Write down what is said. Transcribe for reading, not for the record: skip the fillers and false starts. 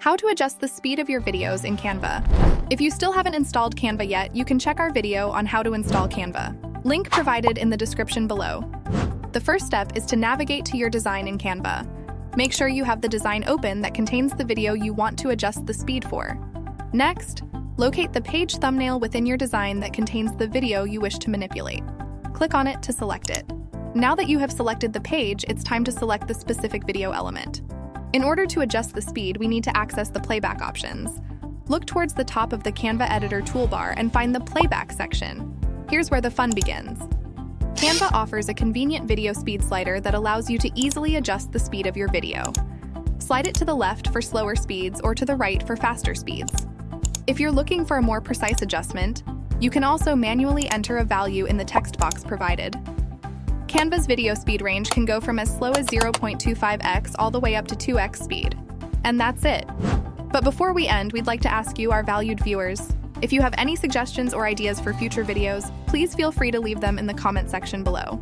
How to adjust the speed of your videos in Canva. If you still haven't installed Canva yet, you can check our video on how to install Canva. Link provided in the description below. The first step is to navigate to your design in Canva. Make sure you have the design open that contains the video you want to adjust the speed for. Next, locate the page thumbnail within your design that contains the video you wish to manipulate. Click on it to select it. Now that you have selected the page, it's time to select the specific video element. In order to adjust the speed, we need to access the playback options. Look towards the top of the Canva editor toolbar and find the playback section. Here's where the fun begins. Canva offers a convenient video speed slider that allows you to easily adjust the speed of your video. Slide it to the left for slower speeds or to the right for faster speeds. If you're looking for a more precise adjustment, you can also manually enter a value in the text box provided. Canva's video speed range can go from as slow as 0.25x all the way up to 2x speed. And that's it. But before we end, we'd like to ask you, our valued viewers, if you have any suggestions or ideas for future videos, please feel free to leave them in the comment section below.